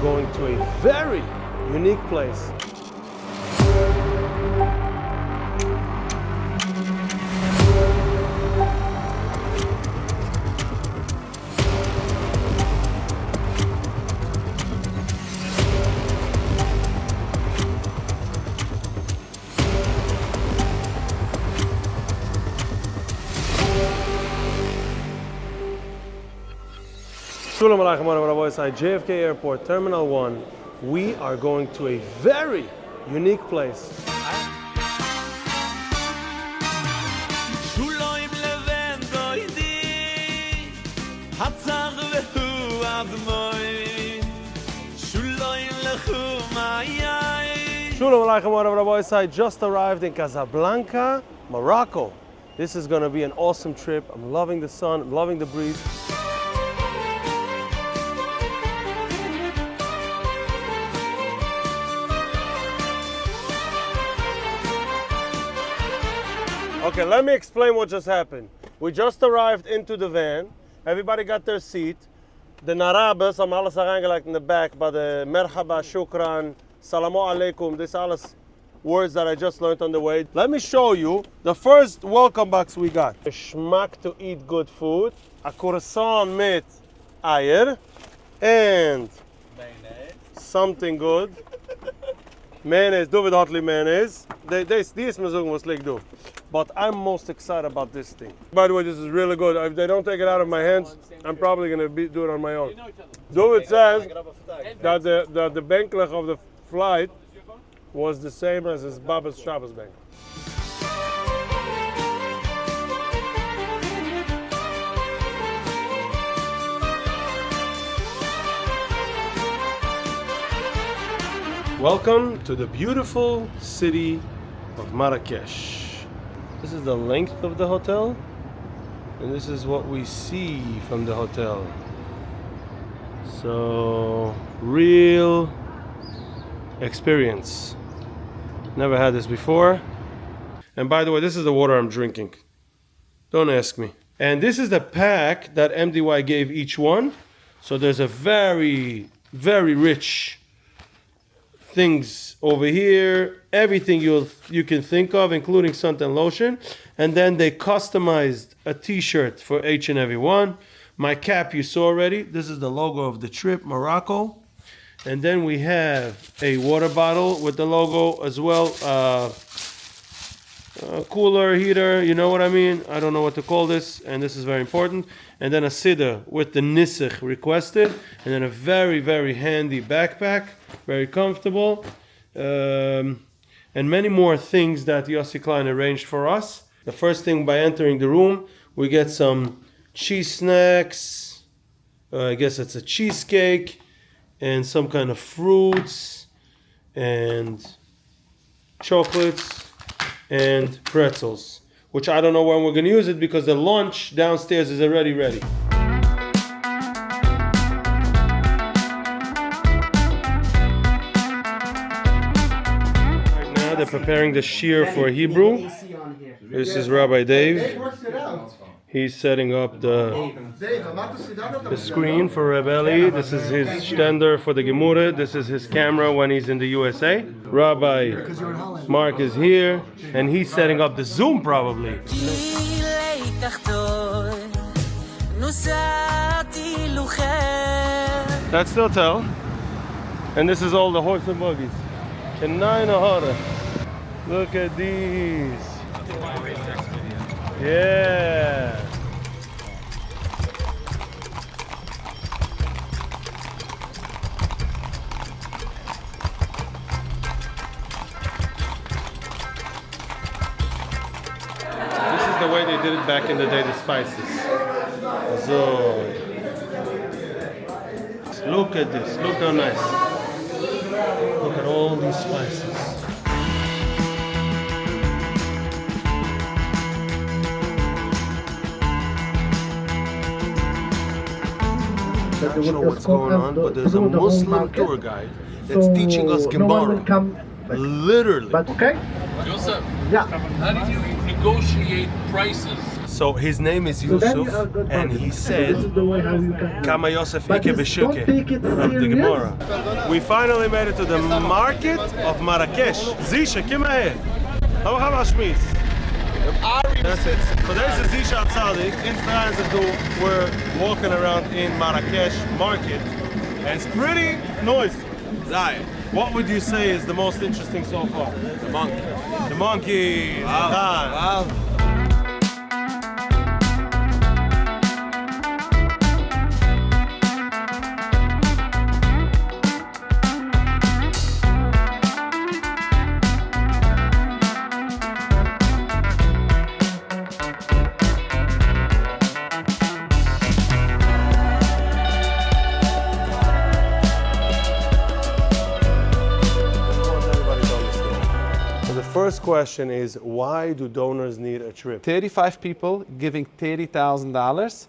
are going to a very unique place. Shalom Aleichem, WhatADay, JFK Airport, Terminal 1. We are going to a very unique place. Shalom Aleichem, WhatADay, just arrived in Casablanca, Morocco. This is going to be an awesome trip. I'm loving the sun, I'm loving the breeze. Okay, let me explain what just happened. We just arrived into the van. Everybody got their seat. The Narabas, I'm alles reingelegt in the back, but the Merhaba, Shukran, Salamu Alaikum, this alles words that I just learned on the way. Let me show you the first welcome box we got. A schmack to eat good food, a croissant mit Eier, and something good. Mayonnaise, do with hotly mayonnaise. This is what I do. But I'm most excited about this thing. By the way, this is really good. If they don't take it out of my hands, I'm probably going to do it on my own. David says that the banklech of the flight was the same as his Baba's Shabbos bank. Welcome to the beautiful city of Marrakesh. This is the length of the hotel, and this is what we see from the hotel. So, real experience. Never had this before. And by the way, this is the water I'm drinking. Don't ask me. And this is the pack that MDY gave each one. So there's a very, very rich things over here, everything you can think of, including suntan lotion. And then they customized a t-shirt for each and every one. My cap you saw already. This is the logo of the trip, Morocco. And then we have a water bottle with the logo as well. Cooler, heater, you know what I mean? I don't know what to call this, and this is very important. And then a siddur with the nisach requested, and then a very, very handy backpack, very comfortable, and many more things that Yossi Klein arranged for us. The first thing, by entering the room, we get some cheese snacks, I guess it's a cheesecake, and some kind of fruits, and chocolates, and pretzels, which I don't know when we're going to use it because the lunch downstairs is already ready. Right now they're preparing the shear for Hebrew. This is Rabbi Dave. He's setting up the screen for Rebelli. This is his stender for the Gemurah. This is his camera when he's in the USA. Rabbi Mark is here, and he's setting up the Zoom probably. That's the hotel. And this is all the horse and buggies. And 9 Ahara. Look at these. Yeah. This is the way they did it back in the day, the spices. So, look at this, look how nice. Look at all these spices. I'm not sure what's going on, but there's a Muslim tour guide that's teaching us Gemara. Literally. But okay? Joseph, Yeah. how did you negotiate prices So his name is Yusuf, and he said, Kama Yosef Ike Beshuke of the Gemara. We finally made it to the market of Marrakesh. Zisha, come here. That's it. So there's the Zisha Tzadik. We're walking around in Marrakesh market, and it's pretty noisy. What would you say is the most interesting so far? The monkey. The monkey. Wow. First question is, why do donors need a trip? 35 people giving $30,000.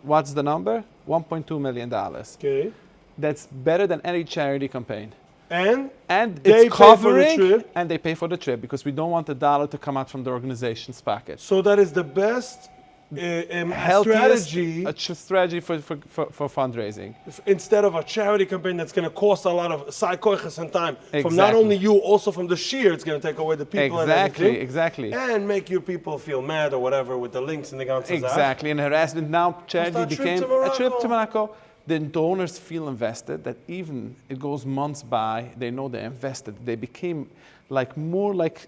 What's the number? $1.2 million. Okay. That's better than any charity campaign. And it's pay covering, for the trip? and they pay for the trip because we don't want the dollar to come out from the organization's pocket. So that is the best strategy strategy for fundraising. Instead of a charity campaign that's going to cost a lot of psychosis and time from not Exactly. only you, also from the sheer, it's going to take away the people Exactly. and make your people feel mad or whatever with the links in the ganze Sache. Exactly, and harassment. Now charity It's a trip became to a trip to Morocco. Morocco. The donors feel invested, that even it goes months by, they know they're invested. They became more like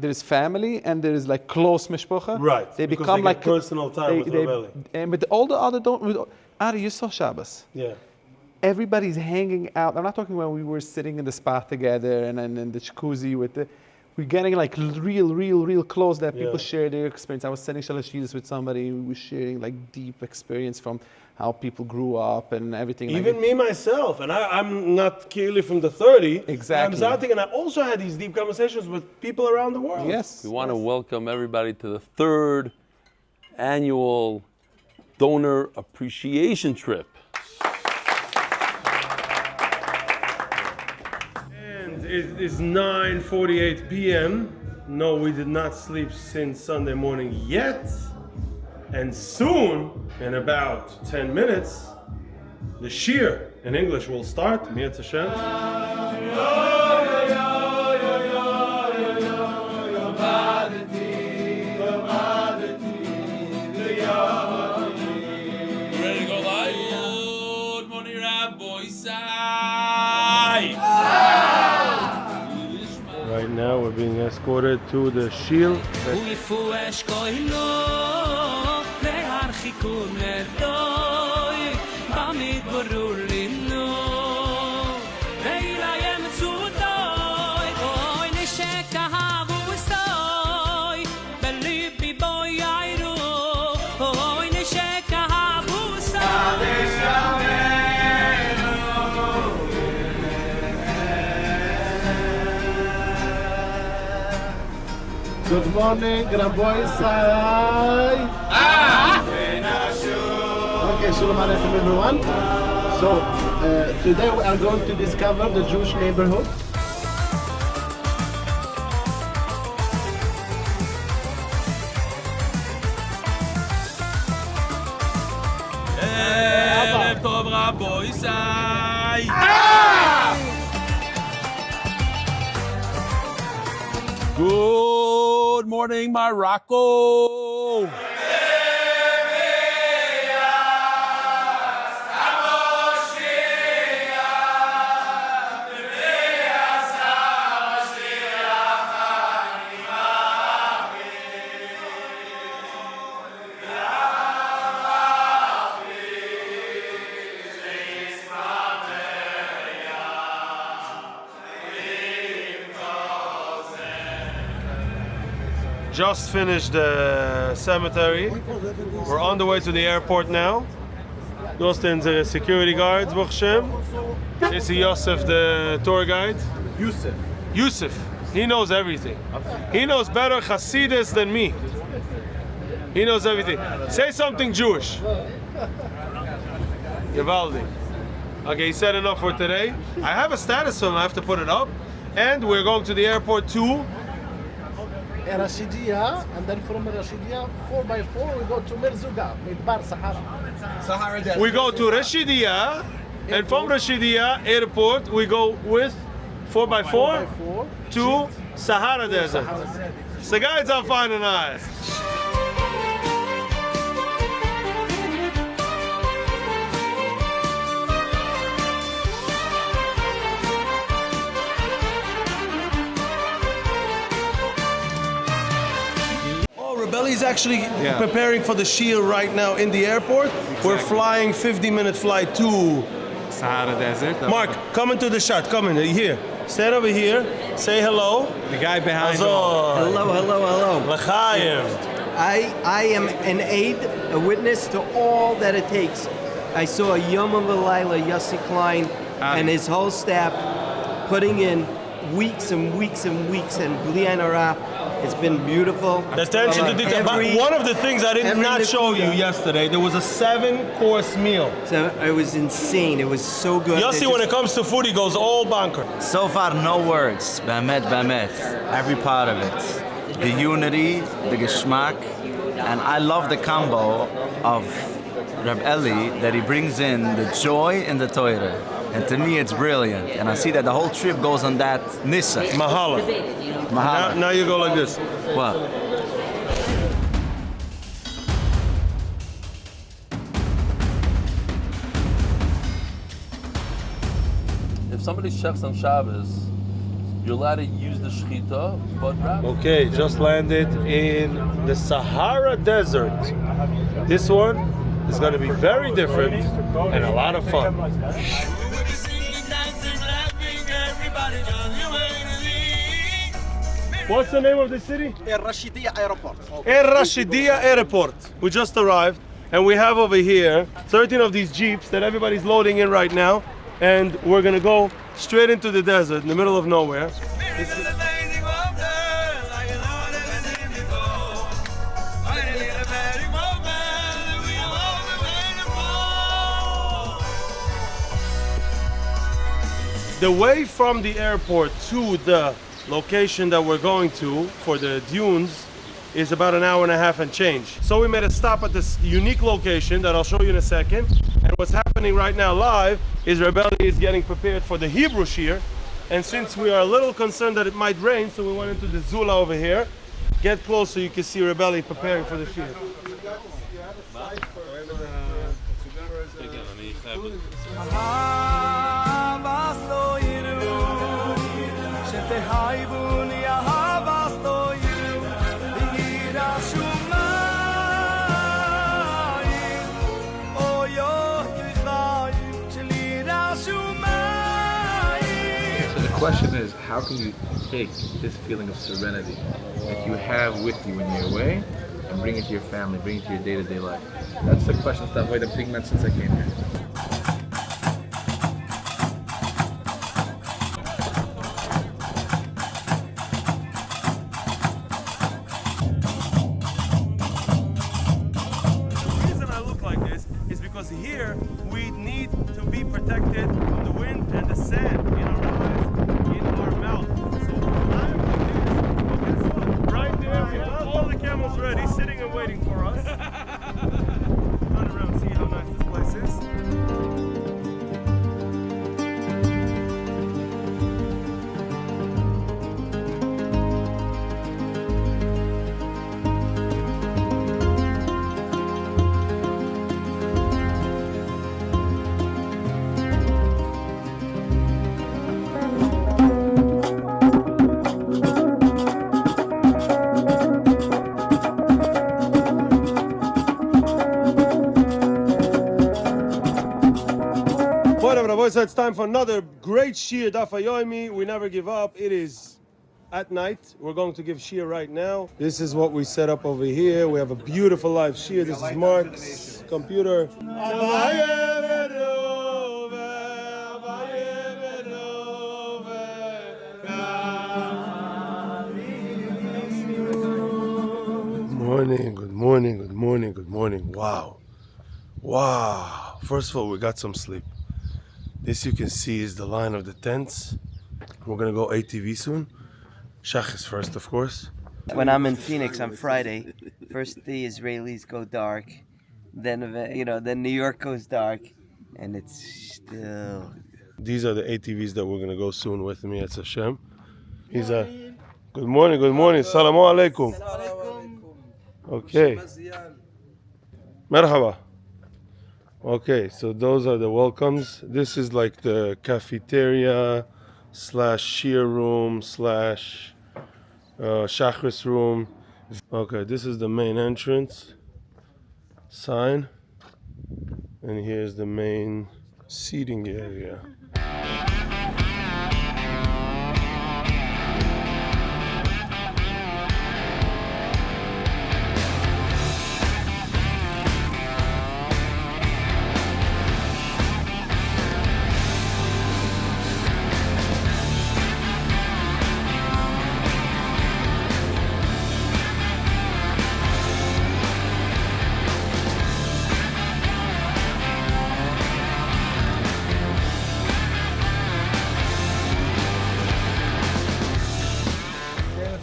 there is family and there is like close mishpocha. Right, They because become they like get personal time with Rebelli. And with all the other donors, Ari, you saw Shabbos. Yeah. Everybody's hanging out. I'm not talking when we were sitting in the spa together and in the jacuzzi with the. We're getting like real close that people share their experience. I was sending Shalashidus with somebody. We were sharing like deep experience from how people grew up and everything. Even me myself, and I'm not clearly from the 30. Exactly. I'm Zatig, and I also had these deep conversations with people around the world. Yes. We want to welcome everybody to the 3rd annual donor appreciation trip. And it is 9:48 p.m. No, we did not sleep since Sunday morning yet. And soon, in about 10 minutes, the shir in English will start. Mi'at Hashem. Ready to go live? Good morning, Rabbi Right now, we're being escorted to the shir. Good morning, Rabbi Sai. Okay, Shalom Aleichem everyone. So, today we are going to discover the Jewish neighborhood. Erev Tov, Rabbi Sai. Good morning, Morocco. Just finished the cemetery. We're on the way to the airport now. Those are the security guards, Baruch Hashem. This is Yosef, the tour guide. Yusuf. He knows everything. He knows better Hasidus than me. He knows everything. Say something Jewish. Givaldi. Okay, he said enough for today. I have a status film, I have to put it up. And we're going to the airport too. Rashidia, and then from Rashidia 4x4 we go to Merzouga, Midbar Sahara. We go to Rashidia, and from Rashidia Airport, we go with 4x4 4x4 to Sahara Desert. So guys, I'm finding eyes. Rebelli's actually preparing for the Shia right now in the airport. We're flying 50-minute flight to Sahara Desert. Mark, come into the shot. Come in here. Stand over here. Say hello. The guy behind Hello. L'chaim. I am an aide, a witness to all that it takes. I saw Yom V'Layla, Yossi Klein, and his whole staff putting in weeks and weeks and weeks, and Bli Ain Hara. It's been beautiful. The attention to detail. But one of the things I did not show you yesterday, there was a 7-course meal. So it was insane. It was so good. Yossi, when it comes to food, he goes all bunker. So far, no words. Bamet. Every part of it. The unity, the geschmack, and I love the combo of Reb Eli that he brings in the joy and the Torah. And to me, it's brilliant. And I see that the whole trip goes on that nissa. Mahala. Now you go like this. What? If somebody chefs on Shabbos, you're allowed to use the shechita, but wrap. Okay, just landed in the Sahara Desert. This one is going to be very different and a lot of fun. What's the name of the city? Rashidia Airport. Rashidia Airport. We just arrived, and we have over here 13 of these Jeeps that everybody's loading in right now, and we're gonna go straight into the desert in the middle of nowhere. The way from the airport to the location that we're going to for the dunes is about an hour and a half and change. So we made a stop at this unique location that I'll show you in a second. And what's happening right now live is Rebelli is getting prepared for the Hebrew Shir. And since we are a little concerned that it might rain, so we went into the Zula over here. Get close so you can see Rebelli preparing for the Shir. The question is, how can you take this feeling of serenity that you have with you when you're away and bring it to your family, bring it to your day-to-day life? That's the question that I've been thinking about since I came here. The reason I look like this is because here we need to be protected from the wind and the sand in our eyes, in our mouth. So I'm like this, but guess what? Right there we have all the camels ready, sitting and waiting for us. Turn around and see how nice this place is. So it's time for another great Shir Daf Hayomi. We never give up. It is at night. We're going to give Shir right now. This is what we set up over here. We have a beautiful live Shir. This is Mark's computer. Good morning. Wow. First of all, we got some sleep. This you can see is the line of the tents. We're gonna go ATV soon. Shach is first, of course. When I'm in Phoenix on Friday, first the Israelis go dark, then then New York goes dark, and it's still. These are the ATVs that we're gonna go soon with me. It's Hashem. He's a. Good morning. Good morning. Salamu alaikum. Okay. Merhaba. Okay, so those are the welcomes. This is like the cafeteria / shear room / shachris room. Okay, this is the main entrance sign, and here's the main seating area.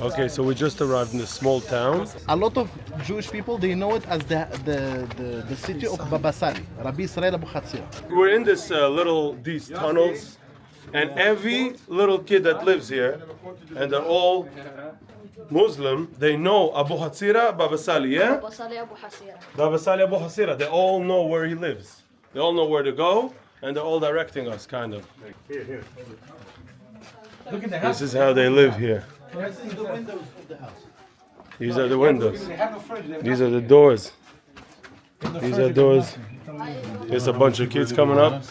Okay, so we just arrived in this small town. A lot of Jewish people, they know it as the city of Baba Sali, Rabbi Israel Abu Hatzir. We're in this these tunnels, and every little kid that lives here, and they're all Muslim, they know Abu Hatzira, Baba Sali, yeah? Baba Sali Abu Hatzira. They all know where he lives. They all know where to go, and they're all directing us, kind of. This is how they live here. These are the windows. These are the doors. These are doors. There's a bunch of kids coming up.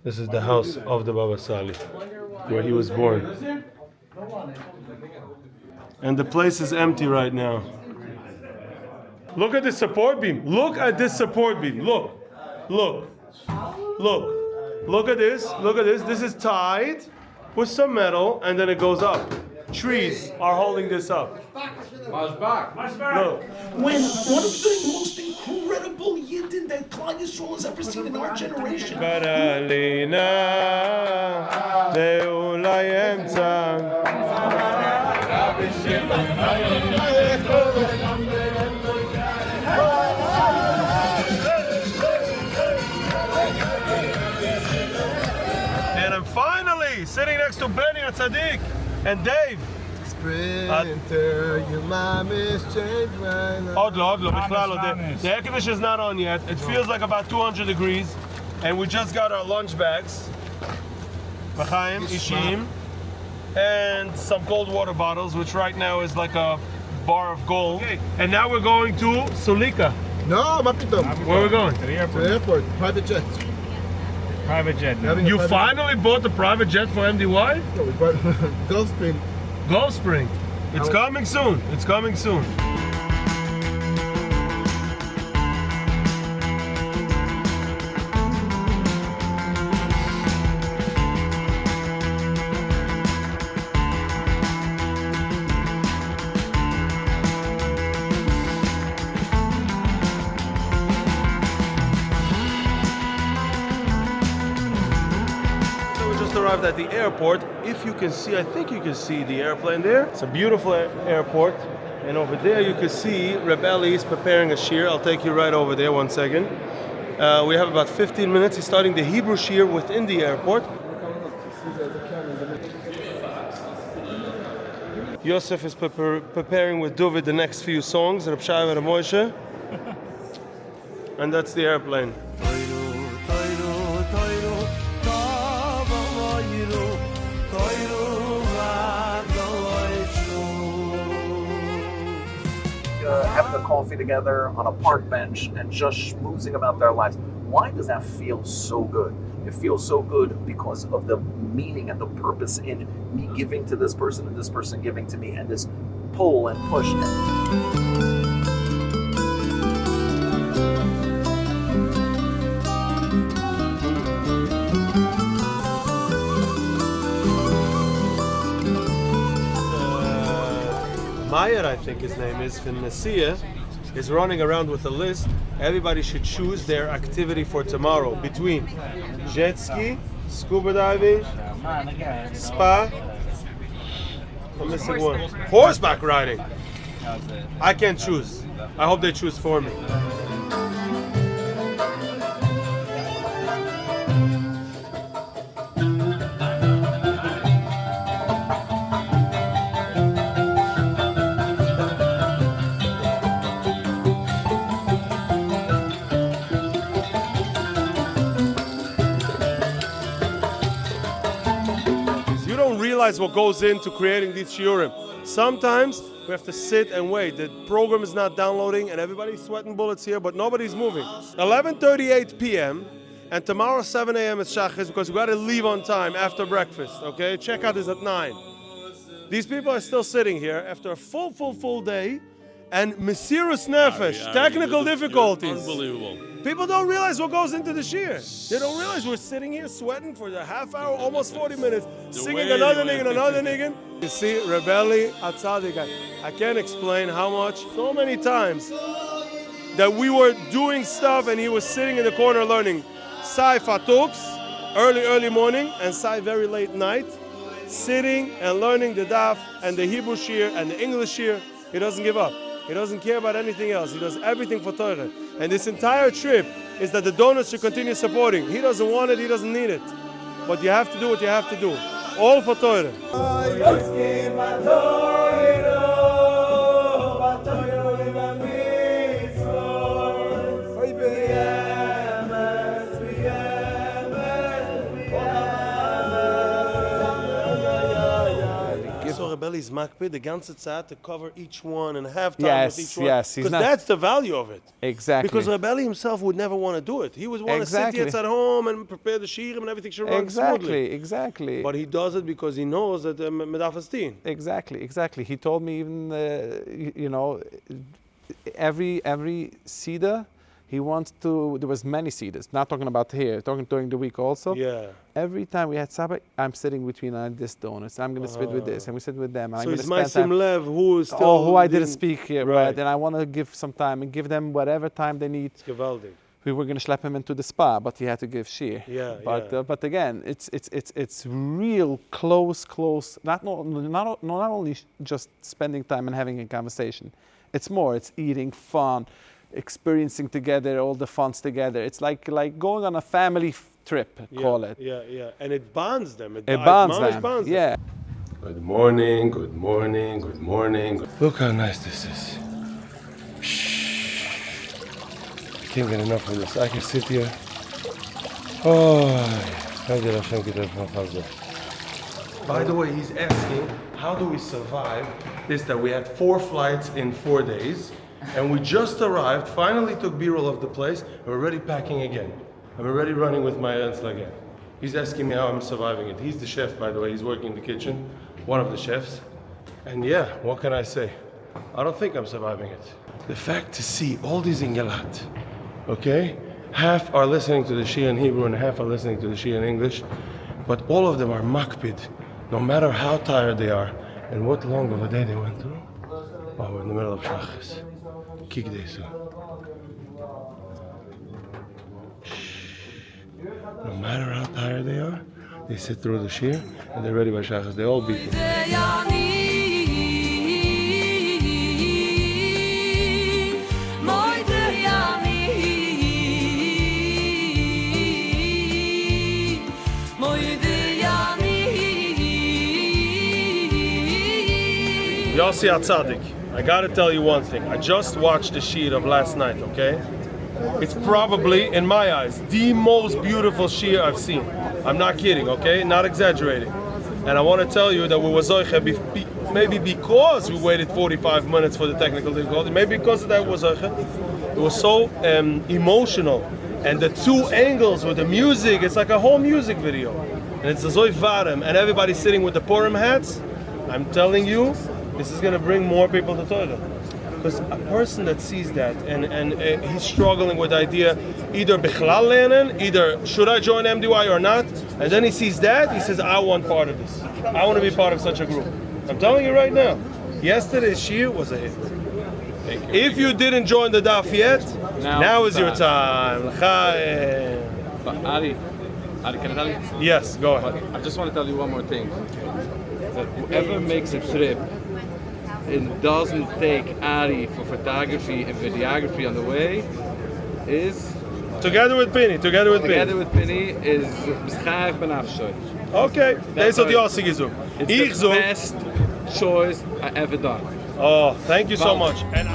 This is the house of the Baba Sali, where he was born. And the place is empty right now. Look at this support beam. Look at this support beam. Look. Look. Look. Look at this. Look at this. This is tied with some metal, and then it goes up. Trees are holding this up. Look. When one of the most incredible Yidden that Klal Yisrael has ever seen in our generation. And I'm finally sitting next to Benny and Sadiq and Dave. Sprinter, your mom is changed right now. Odlo, בכלל לא. The air conditioner is not on yet. It feels like about 200 degrees. And we just got our lunch bags. L'chaim, ishim. And some cold water bottles, which right now is like a bar of gold. Okay. And now we're going to Sulika. No, מה פתאום? Where are we going? To the airport, private jet. Private jet. You finally bought a private jet for MDY? No, we bought Gulfstream. Gulfstream. It's coming soon. It's coming soon. Arrived at the airport. If you can see, I think you can see the airplane there. It's a beautiful airport, and over there you can see Reb Eli is preparing a shear. I'll take you right over there 1 second. We have about 15 minutes. He's starting the Hebrew shear within the airport. Yosef is preparing with David the next few songs, Reb Shai and Reb Moshe. And that's the airplane. Having a coffee together on a park bench and just schmoozing about their lives. Why does that feel so good? It feels so good because of the meaning and the purpose in me giving to this person and this person giving to me, and this pull and push. Mayer, I think his name is, from Nasiya, is running around with a list. Everybody should choose their activity for tomorrow between jet ski, scuba diving, spa, I'm missing one. Horseback riding. I can't choose. I hope they choose for me. You don't realize what goes into creating these shiurim. Sometimes we have to sit and wait. The program is not downloading and everybody's sweating bullets here, but nobody's moving. 11:38 p.m. and tomorrow 7 a.m. is Shachris because we got to leave on time after breakfast, okay? Checkout is at 9. These people are still sitting here after a full day and Mesirus Nefesh, technical difficulties. Unbelievable. People don't realize what goes into the shir. They don't realize we're sitting here sweating for a half hour, almost 40 minutes, singing another niggin. You see, Rebelli Atzadik, I can't explain how much, so many times, that we were doing stuff and he was sitting in the corner learning. Sai Fatuks, early morning, and Sai very late night, sitting and learning the daf and the Hebrew shir and the English shir. He doesn't give up. He doesn't care about anything else. He does everything for Torah. And this entire trip is that the donors should continue supporting. He doesn't want it, he doesn't need it. But you have to do what you have to do. All for Torah. So Rebelli's makpid the ganze Zeit to cover each one and have time with each one. Yes, because that's the value of it. Exactly. Because Rebelli himself would never want to do it. He would want to sit here at home and prepare the shirim and everything should run smoothly. Exactly. But he does it because he knows that medafastin. Exactly. He told me even, every Seder, he wants to, there was many Seders, not talking about here, talking during the week also. Yeah. Every time we had Sabbath, I'm sitting between this donors. I'm going to sit with this, and we sit with them. And So I'm it's going to Maisim Lev who is still... who I didn't speak here, Right. but and I want to give some time and give them whatever time they need. It's gewaldig. We were going to schlep him into the spa, but he had to give shir. Yeah. But again, it's real close. Not only just spending time and having a conversation. It's more. It's eating, fun, experiencing together, all the funs together. It's like going on a family trip. Call it. Yeah. And it bonds them. It bonds them. Yeah. Good morning. Look how nice this is. Can't get enough of this. I can sit here. By the way, he's asking, how do we survive this, that we had 4 flights in 4 days, and we just arrived, finally took B-roll of the place, and we're already packing again. I'm already running with my answer again. He's asking me how I'm surviving it. He's the chef, by the way. He's working in the kitchen, one of the chefs. And yeah, what can I say? I don't think I'm surviving it. The fact to see all these Ingelat, okay? Half are listening to the Shia in Hebrew and half are listening to the Shia in English, but all of them are makpid, no matter how tired they are and what long of a day they went through. Oh, we're in the middle of Shachas. Kik desu. No matter how tired they are, they sit through the Shir and they're ready by Shachas. They all beat me. Yossi Atzadik, I gotta tell you one thing. I just watched the sheet of last night, okay? It's probably, in my eyes, the most beautiful shir I've seen. I'm not kidding, okay? Not exaggerating. And I want to tell you that we were zoiche, maybe because we waited 45 minutes for the technical difficulty, maybe because of that we were zoiche. It was so emotional. And the 2 angles with the music, it's like a whole music video. And it's a zoif varem, and everybody's sitting with the Purim hats. I'm telling you, this is going to bring more people to Torah. Because a person that sees that and he's struggling with the idea, either bichlal lernen, either should I join MDY or not, and then he sees that, he says, I want part of this. I want to be part of such a group. I'm telling you right now, yesterday's shir was a hit. If you didn't join the daf yet, now is your time. But Ari, can I tell you? Yes, go ahead. I just want to tell you one more thing. that whoever makes a trip and doesn't take Ari for photography and videography on the way is Together with Penny. is beschrijf ben afschoot. Okay, deze had Yossi gezocht. It's Ich the zoek. best choice I ever done. Oh, thank you so Wow. much. And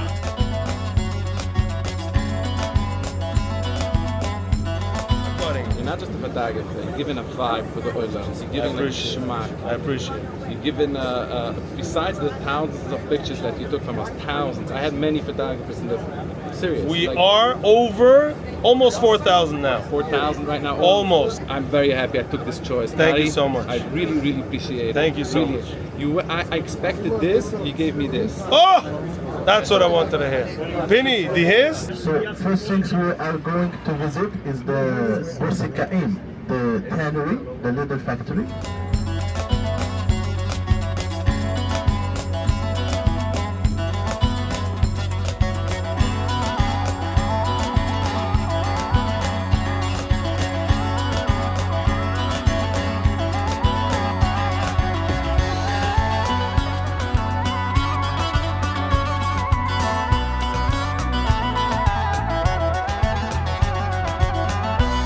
You're not just a photographer, you're giving a vibe for the oilers, you're giving a schmack. I appreciate it. You're giving, besides the thousands of pictures that you took from us, thousands. I had many photographers in the series. We are over almost 4,000 now. 4,000 right now. Almost. I'm very happy I took this choice. Thank you Ari, so much. I really, really appreciate it. Thank you so much. I expected this, you gave me this. Oh, that's what I wanted to hear. Penny, die his? So first things we are going to visit is the Borsikaim, the tannery, the leather factory.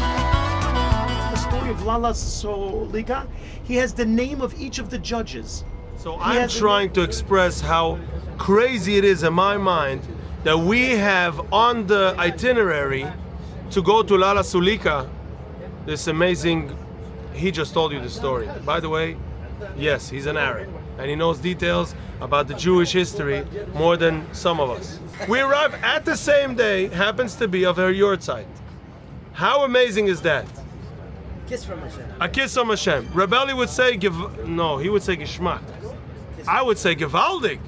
The story of Lala Soliga, he has the name of each of the judges. So He I'm has a- trying to express how crazy it is in my mind that we have on the itinerary to go to Lala Sulika, this amazing, he just told you the story. By the way, yes, he's an Arab and he knows details about the Jewish history more than some of us. We arrive at the same day, happens to be of her yurtzeit. How amazing is that? Kiss from Hashem. A kiss from Hashem. Rebelli would say, no, he would say geschmack. I would say gewaldig.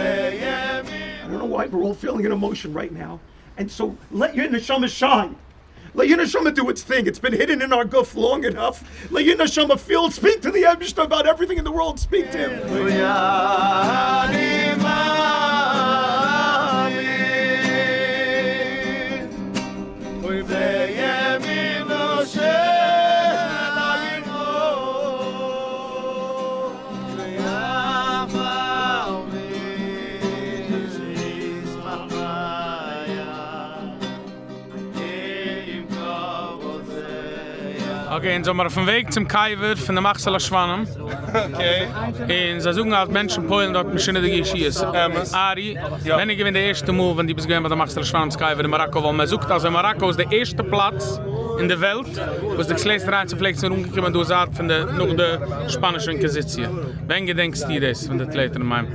I don't know why we're all feeling an emotion right now. And so let your neshama shine. Let your neshama do its thing. It's been hidden in our guf long enough. Let your neshama feel. Speak to the Eibishter about everything in the world. Speak to him. Okay, und so mal auf dem Weg zum Kaiwer von der Machsala Schwanem. Okay. Und sie suchen halt Menschen in Polen, dort Maschine die Geschirrs. Ari, wenn ich gewinne der erste Move, wenn die bis gewinne bei der Machsala Schwanem zu Kaiwer in Marokko, weil man sucht, also Marokko ist der erste Platz in der Welt, wo es die Geschlechter reinzufliegen sind, umgekommen durch Saat von der, noch der spanische Inquisition. Wenn gedenkst du das von der Athleten in meinem?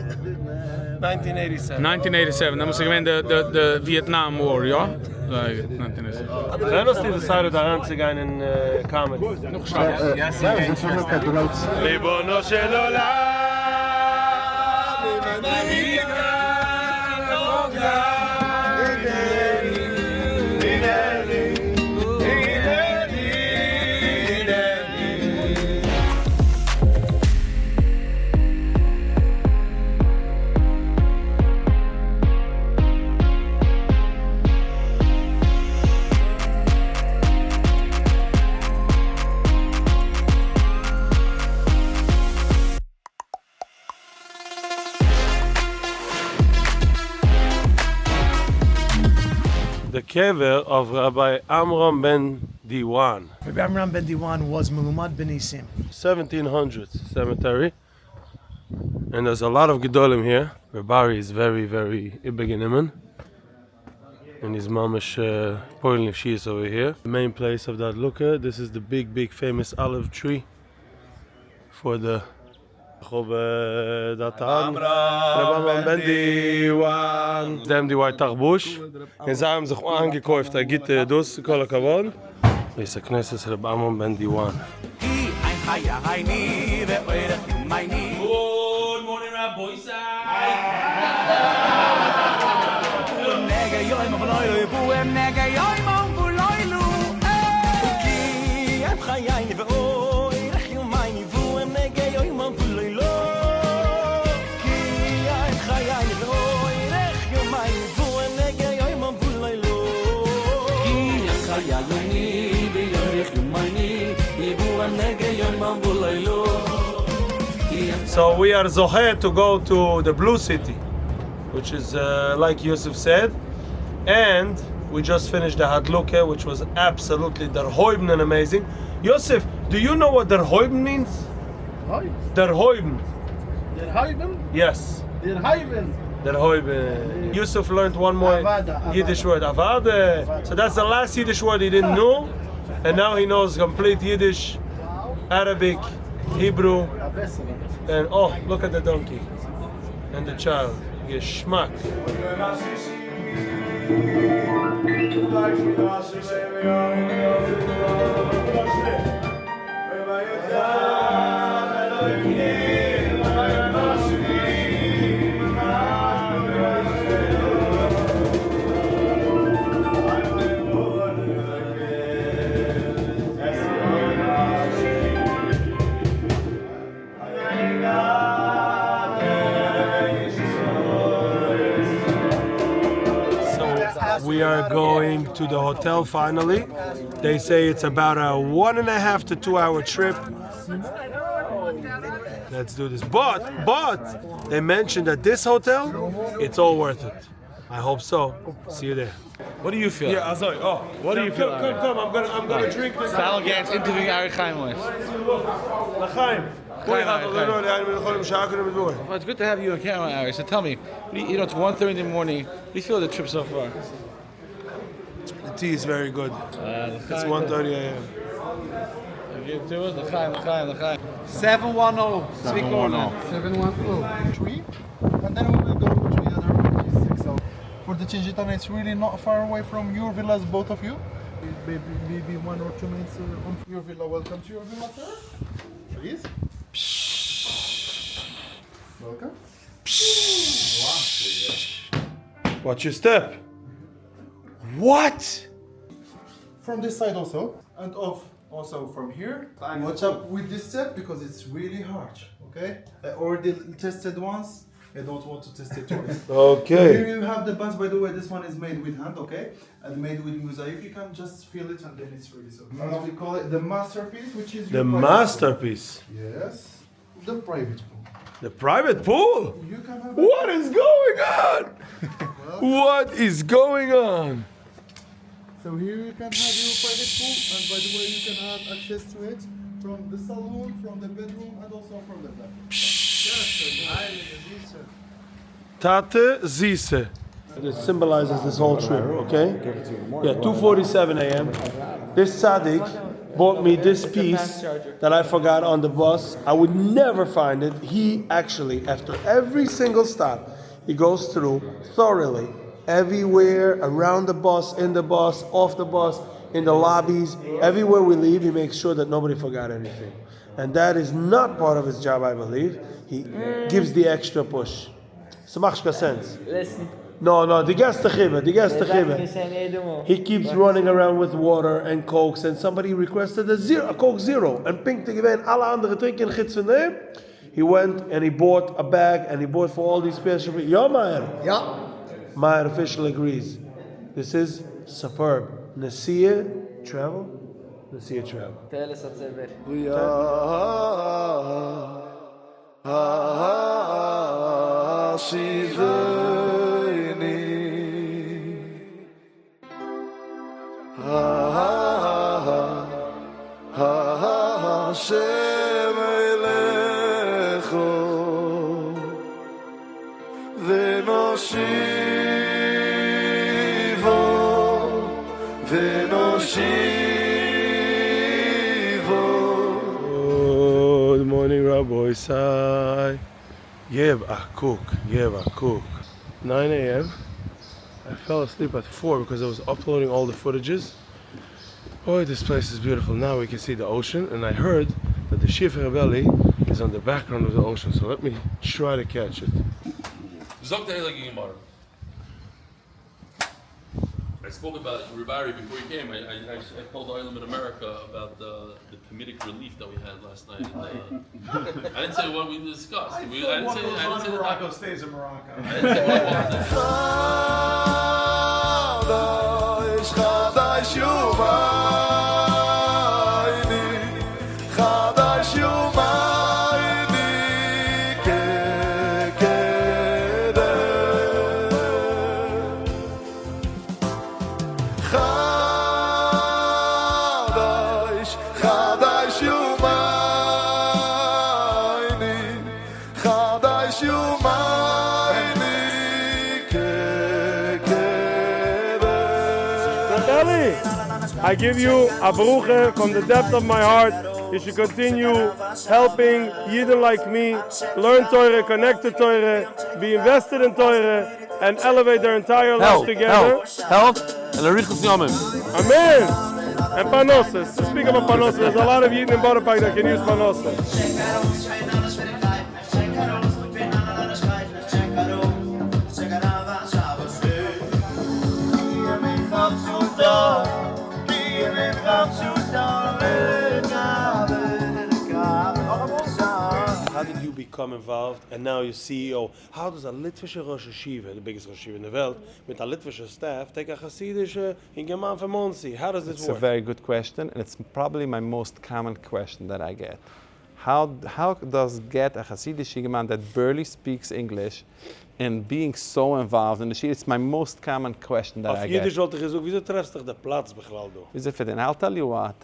1987. 1987, dann muss ich gewinnen der Vietnam War, ja? 1987. When was you decided to answer again in comedy? Noch schade. Ribono shel olam, the kever of Rabbi Amram ben Diwan, Rabbi Amram ben Diwan was Muhammad ben Isim. 1700s cemetery. And there's a lot of Gedolim here. Rabari is very, very Ibeginiman. And his mamish Poilniv, she is over here. The main place of that looker. This is the big, big famous olive tree for the Datan. Rabbi Amram ben Diwan. Dem die white Tachbush. And they have sich angekauft. Git dus, kol hakavod. This is Knesset Rabbi Amram ben Diwan. Good morning, Rabbi So we are zoche to go to the Blue City, which is like Yusuf said, and we just finished the Hadluke, which was absolutely der Hoibn and amazing. Yusuf, do you know what der Hoibn means? Der Hoibn. Der Haiben? Yes. Der Haiben. Der Hoibn. Yusuf learned one more Avada. Yiddish word, Avada. So that's the last Yiddish word he didn't know, and now he knows complete Yiddish, Arabic, Hebrew, and oh, look at the donkey and the child. Geschmack. We are going to the hotel finally. They say it's about a 1.5 to 2 hour trip. Let's do this. But they mentioned that this hotel, it's all worth it. I hope so. See you there. What do you feel? Yeah, sorry. Oh, What do you feel? Come. I'm gonna drink this. Sal Gans interviewing Ari Chaimlich. L'chaim. Well, it's good to have you on camera, Ari. So tell me, it's 1:30 in the morning. What do you feel of the trip so far? The tea is very good. It's 1:30 a.m. Give to us, L'chaim. 710. 710. Three. And then we will go to the other, which is 6 hours. For the Chinchitana, it's really not far away from your villas, both of you. Maybe 1 or 2 minutes on your villa. Welcome to your villa, sir. Please. Welcome. Watch your step. What? From this side also, and off also from here. Watch out with this step because it's really hard. Okay. I already tested once. I don't want to test it twice. Okay. So here you have the buns. By the way, this one is made with hand, okay, and made with mosaic. You can just feel it, and then it's ready. So as we call it, the masterpiece, which is The your private masterpiece. pool. Yes, the private pool. The private pool? You can have. What is going on? What is going on? So here you can have your private pool, and by the way, you can have access to it from the saloon, from the bedroom, and also from the bathroom. Tate Zise. It symbolizes this whole trip, okay? Yeah, 2:47 a.m. This tzaddik bought me this piece that I forgot on the bus. I would never find it. He actually, after every single stop, he goes through thoroughly everywhere, around the bus, in the bus, off the bus, in the lobbies, everywhere we leave, he makes sure that nobody forgot anything. And that is not part of his job, I believe. He gives the extra push. So makes sense. Listen. No, the guest He keeps running around with water and cokes, and somebody requested a Coke Zero. And pink te gewen alle andere drinken gids van hem. He went and he bought a bag and he bought for all these special people. Yeah, Meyer. Yeah. Meyer official agrees. This is superb. Nasia travel. Tell us what's there. Good morning, Rabbi Sai. Yev Akuk. 9 a.m. I fell asleep at 4 because I was uploading all the footages. Oh, this place is beautiful. Now we can see the ocean, and I heard that the Shifa Rebelli is on the background of the ocean. So let me try to catch it. I spoke about Ribari before you came. I told Oilam in America about the comedic relief that we had last night. I didn't say what we discussed. I didn't say Morocco stays in Morocco. I didn't say what I give you a bruche from the depth of my heart. You should continue helping Yidden like me, learn Torah, connect to Torah, be invested in Torah, and elevate their entire lives together. Health, and a richus yomim. Amen. And panosses. Speaking of panosses, there's a lot of Yidden in Butterpack that can use panosses. How did you become involved? And now you're CEO. How does a Litvische Rosh Hashiva, the biggest Rosh Hashiva in the world, with a Litvische staff, take a Hasidische in Geman from Monsi? How does this It's work? a very good question, and it's probably my most common question that I get. How does get a Hasidic Shigeman that barely speaks English and being so involved in the Shir? It's my most common question that I get. Auf Jiddisch wollte ich gesagt, wieso treffst du den Platz beglaut do? And I'll tell you what,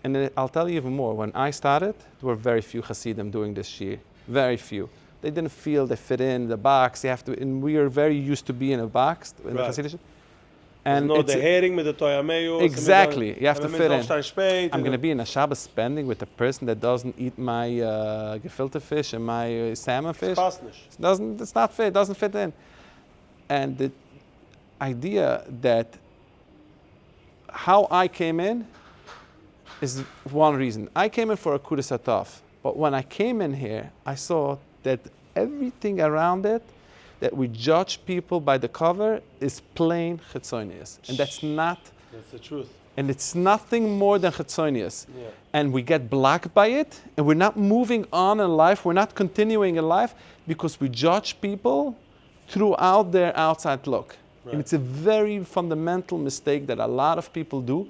and I'll tell you even more. When I started, there were very few Hasidim doing this Shir. Very few. They didn't feel they fit in the box. You have to, and we are very used to be in a box in the Hasidic. And no, the herring with the toyameo. Exactly, you have to fit in. Spät, I'm going to be in a Shabbos spending with a person that doesn't eat my gefilte fish and my salmon fish. It's not fit, doesn't fit in. And the idea that how I came in is one reason. I came in for a Kudas Hatov, but when I came in here, I saw that everything around it, that we judge people by the cover, is plain chitzonius. And that's not... That's the truth. And it's nothing more than chitzonius. Yeah. And we get blocked by it, and we're not moving on in life, we're not continuing in life, because we judge people throughout their outside look. Right. And it's a very fundamental mistake that a lot of people do,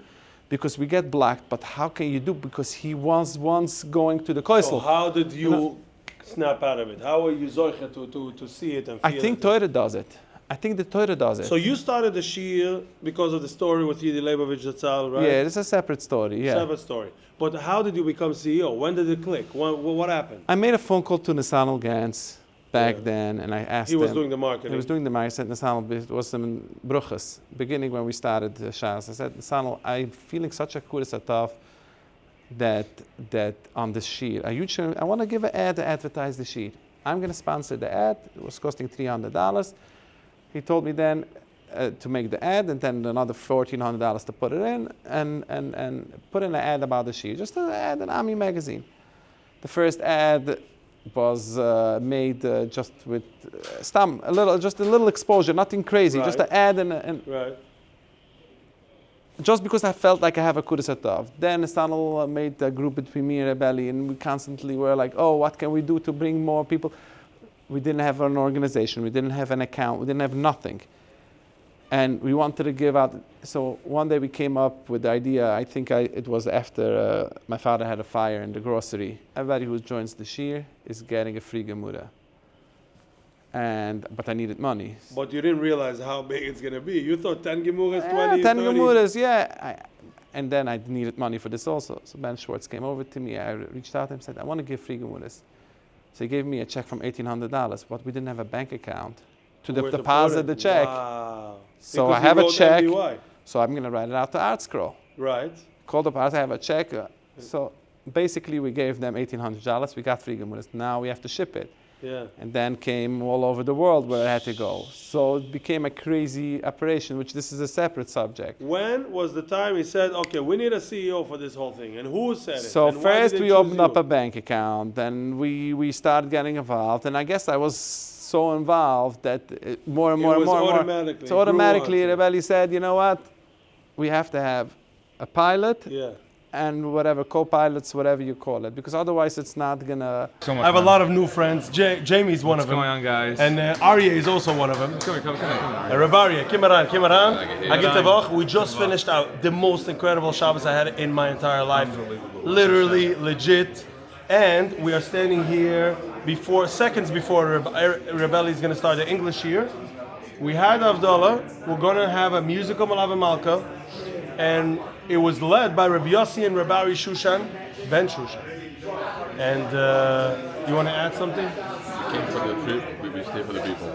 because we get blocked. But how can you do? Because he was once going to the koisel. So how did you snap out of it? How are you zoiche to see it and feel it? I think Torah does it. I think the Torah does it. So you started the shir because of the story with Yidi Leibovich Zatzal, right? Yeah, it's a separate story, yeah. Separate story. But how did you become CEO? When did it click? What happened? I made a phone call to Nasanel Gantz back then, and I asked him. He was doing the marketing. He was doing the marketing. I said, Nasanel, it was some bruches, beginning when we started Shas. I said, Nasanel, I'm feeling such a kudas ataf that on the sheet, I want to give an ad to advertise the sheet. I'm going to sponsor the ad. It was costing $300. He told me then to make the ad, and then another $1,400 to put it in, and put in an ad about the sheet. Just an ad in Ami magazine. The first ad was made just with just a little exposure, nothing crazy, right. just an ad and right. Just because I felt like I have a Kudas Hatov. Then Stanel made a group between me and Rebelli, and we constantly were like, oh, what can we do to bring more people? We didn't have an organization, we didn't have an account, we didn't have nothing. And we wanted to give out, so one day we came up with the idea, I think it was after my father had a fire in the grocery. Everybody who joins the shir is getting a free gemura. But I needed money. But you didn't realize how big it's going to be. You thought 10 gemuras, 20, 10 30. gemuras, yeah. And then I needed money for this also. So Ben Schwartz came over to me. I reached out to him and said, I want to give free gemuras. So he gave me a check from $1,800, but we didn't have a bank account to deposit the check. Wow. So because I have a check. MBY. So I'm going to write it out to Art Scroll. Right. Called up Art, I have a check. So basically we gave them $1,800. We got free gemuras. Now we have to ship it. Yeah. And then came all over the world where I had to go. So it became a crazy operation, which this is a separate subject. When was the time he said, okay, we need a CEO for this whole thing? And who said it? So and why first did they we choose opened up you? a bank account, and we started getting involved. And I guess I was so involved that more and more and more. Automatically. So automatically, Rebelli said, you know what? We have to have a pilot. Yeah. And whatever, co-pilots, whatever you call it, because otherwise it's not gonna... I have a lot of new friends. Jamie's one of them. What's going on, guys? And Aryeh is also one of them. Come here. Rabaria, Kimaran. We just finished out the most incredible Shabbos I had in my entire life. Literally, legit. And we are standing here seconds before Rebelli is going to start the English year. We had Avdallah. We're going to have a musical Malava Malka. And it was led by Rabbi Yossi and Rabbi Shushan, Ben Shushan. And you want to add something? We came for the trip, we stay for the people.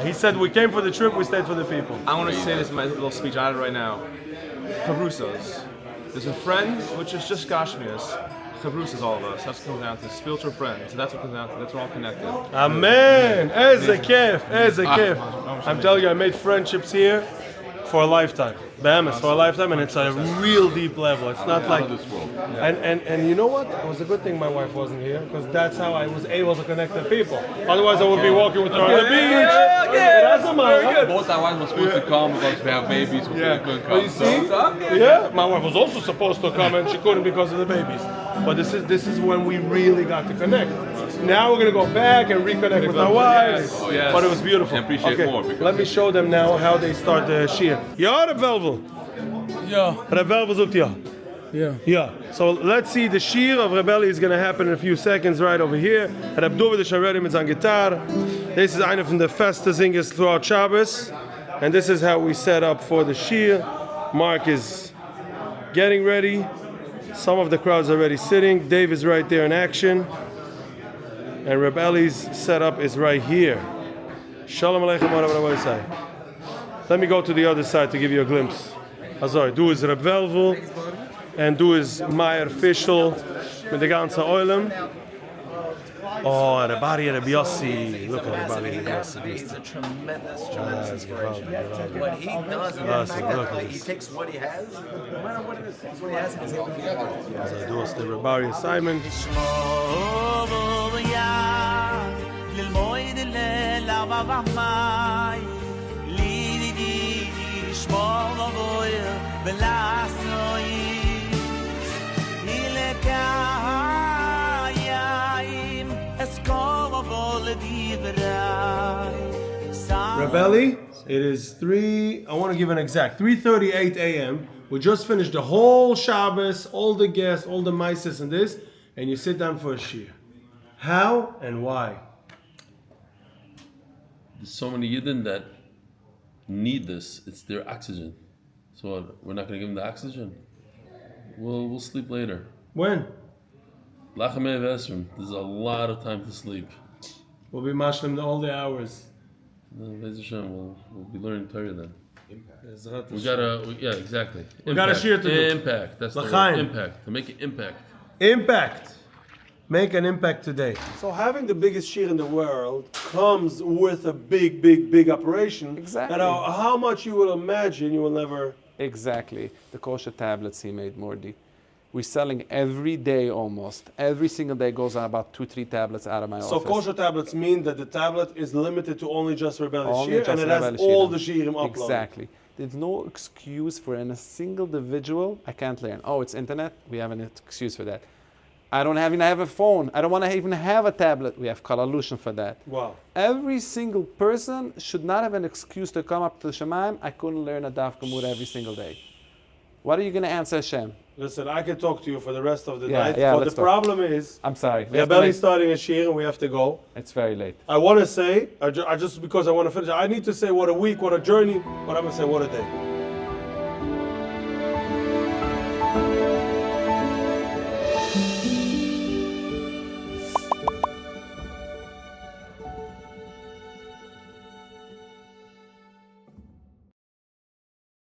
He said we came for the trip, we stayed for the people. I want to say this in my little speech I had right now. chavrusas. There's a friend, which is just Gashmias. Chavrus is all of us. That's what comes down to spiritual friends. So that's what comes down to. That's we're all connected. Amen. Eze kef. I'm telling you, I made friendships here for a lifetime. Bahamas for a lifetime, and it's a real deep level. It's not like this world. and you know what? It was a good thing my wife wasn't here, because that's how I was able to connect with people. Otherwise, I would be walking with her on the beach. Both our wives were supposed to come because we have babies. We couldn't come. You see? Yeah, my wife was also supposed to come and she couldn't because of the babies. But this is when we really got to connect. Now we're gonna go back and reconnect with our wives. Oh, yes. But it was beautiful. I appreciate more. Let me show them now how they start the shir. Ja, Reb Velvel. Ja. Reb Velvel zegt ja. Ja. Yeah. So let's see, the shir of Rebelli is going to happen in a few seconds right over here. Reb Dovid is already with his guitar. This is one of the fastest singers throughout Shabbos. And this is how we set up for the shir. Mark is getting ready. Some of the crowd's already sitting. Dave is right there in action. And Rebelli's setup is right here. Shalom Aleichem wa rahmatullahi. Let me go to the other side to give you a glimpse. Azoi, du is Reb Velvel. And du is Meyer Fischl mit der ganzen Oilem. Oh, the body of the Yossi. Look at the body of the Yossi. He's a tremendous What he does, he takes what he has, no matter what it is, takes what he has and he's able to get it. As I do us the Rebari Simon. Rebelli, it is I want to give an exact, 3:38 a.m. We just finished the whole Shabbos, all the guests, all the mices and this, and you sit down for a shir. How and why? There's so many Yidden that need this. It's their oxygen. So what, we're not going to give them the oxygen? We'll sleep later. When? Lachamei Vesrim. There's a lot of time to sleep. We'll be mashlim all the hours. We'll be learning Torah then. Impact. Yeah, exactly. We got a shir to do. Impact. That's the word. Impact. To make an impact. Impact. Make an impact today. So having the biggest shir in the world comes with a big operation. Exactly. And how much you will imagine, you will never... Exactly. The kosher tablets he made, Mordi. We're selling every day almost. Every single day goes on about 2-3 tablets out of my office. So kosher tablets mean that the tablet is limited to only just rebellious Only shir, just and it has rebellious all shir. the shirim uploaded. Exactly. There's no excuse for a single individual. I can't learn. Oh, it's internet. We have an excuse for that. I don't even have a phone. I don't want to even have a tablet. We have Kalalushin for that. Wow. Every single person should not have an excuse to come up to the Shemaim. I couldn't learn a Daf Gemur every single day. What are you going to answer Hashem? Listen, I can talk to you for the rest of the Yeah, night. yeah, But let's the problem is, I'm sorry. we are barely starting a shir and we have to go. It's very late. I want to say, I just because I want to finish, I need to say what a week, what a journey, but I'm going to say what a day.